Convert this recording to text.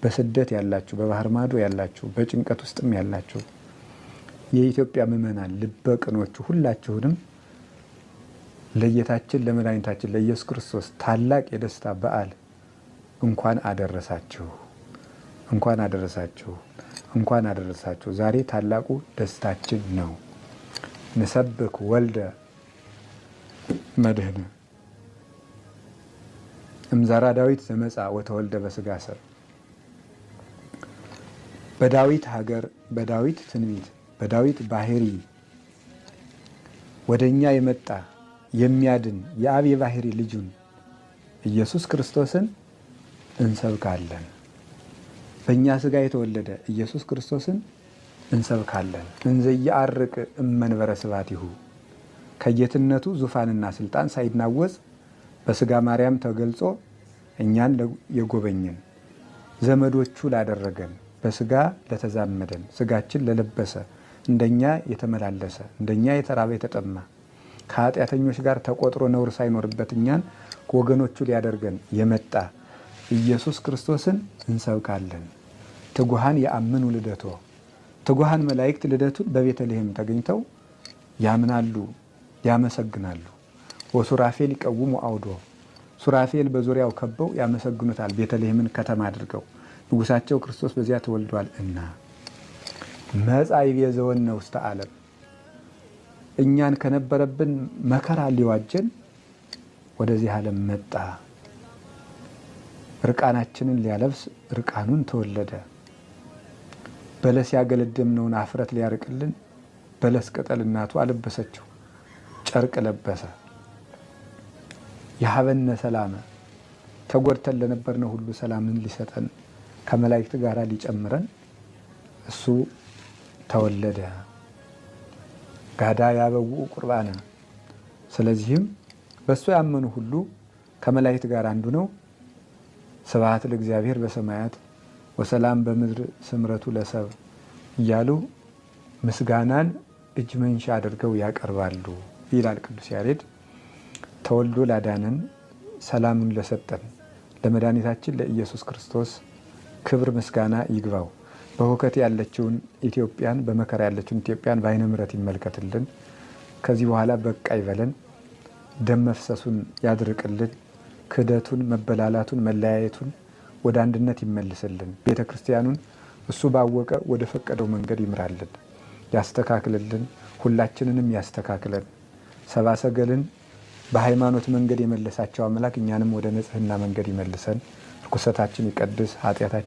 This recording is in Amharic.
በስደት ያላችሁ፣ በባህር ማዶ ያላችሁ፣ በጭንቀት ውስጥም ያላችሁ የኢትዮጵያ ምዕመናን ልበ ቅኖቹ ሁላችሁንም ለጌታችን ለመድኃኒታችን ለኢየሱስ ክርስቶስ ታላቅ የደስታ በዓል እንኳን አደረሳችሁ፣ እንኳን አደረሳችሁ፣ እንኳን አደረሳችሁ። ዛሬ ታላቁ ደስታችን ነው። ንሰብክ ወልደ መድህነ እምዘራ ዳዊት ዘመጻ ወተወልደ በስጋ ሰብ። በዳዊት ሀገር፣ በዳዊት ትንቢት፣ በዳዊት ባህሪ ወደኛ የመጣ የሚያድን የአብ የባህሪ ልጁን ኢየሱስ ክርስቶስን እንሰብካለን። በእኛ ስጋ የተወለደ ኢየሱስ ክርስቶስን እንሰብካለን። እንዘ ይዐርቅ እመንበረ ስብሐቲሁ ከጌትነቱ ዙፋንና ስልጣን ሳይናወጽ በስጋ ማርያም ተገልጾ እኛን የጎበኘን ዘመዶቹ ላደረገን በስጋ ለተዛመደን ስጋችን ለለበሰ እንደኛ የተመላለሰ እንደኛ የተራበ የተጠማ ከኃጢአተኞች ጋር ተቆጥሮ ነውር ሳይኖርበት እኛን ወገኖቹ ሊያደርገን የመጣ ኢየሱስ ክርስቶስን እንሰብካለን። ትጉሃን የአምኑ ልደቶ ትጉሃን መላእክት ልደቱን በቤተልሔም ተገኝተው ያምናሉ፣ ያመሰግናሉ። ወሱራፌል ይቀውሙ አውዶ ሱራፌል በዙሪያው ከበው ያመሰግኑታል። ቤተልሔምን ከተማ አድርገው ንጉሳቸው ክርስቶስ በዚያ ተወልዷል እና መጻ ይቤዘወነ ውስተ ዓለም እኛን ከነበረብን መከራ ሊዋጀን ወደዚህ ዓለም መጣ። ርቃናችንን ሊያለብስ ርቃኑን ተወለደ። በለስ ያገለደምነውን አፍረት ሊያርቅልን በለስ ቅጠል እናቱ አለበሰችው፣ ጨርቅ ለበሰ። የሀበነ ሰላመ ተጎድተን ለነበርነው ሁሉ ሰላምን ሊሰጠን ከመላእክት ጋር ሊጨምረን እሱ ተወለደ። ጋዳ ያበውኡ ቁርባነ ስለዚህም በእሱ ያመኑ ሁሉ ከመላእክት ጋር አንዱ ነው። ስብሐት ለእግዚአብሔር በሰማያት ወሰላም በምድር ስምረቱ ለሰብ እያሉ ምስጋናን እጅ መንሻ አድርገው ያቀርባሉ ይላል ቅዱስ ያሬድ። ተወልዶ ላዳነን ሰላሙን ለሰጠን ለመድኃኒታችን ለኢየሱስ ክርስቶስ ክብር ምስጋና ይግባው። በሁከት ያለችውን ኢትዮጵያን፣ በመከራ ያለችውን ኢትዮጵያን በዓይነ ምሕረት ይመልከትልን። ከዚህ በኋላ በቃ ይበለን። ደም መፍሰሱን ያድርቅልን። ክህደቱን፣ መበላላቱን፣ መለያየቱን ወደ አንድነት ይመልስልን። ቤተ ክርስቲያኑን እሱ ባወቀ ወደ ፈቀደው መንገድ ይምራልን፣ ያስተካክልልን። ሁላችንንም ያስተካክለን። ሰብአ ሰገልን በሃይማኖት መንገድ የመለሳቸው አምላክ እኛንም ወደ ንጽሕና መንገድ ይመልሰን። ርኩሰታችን ይቀድስ፣ ኃጢአታችን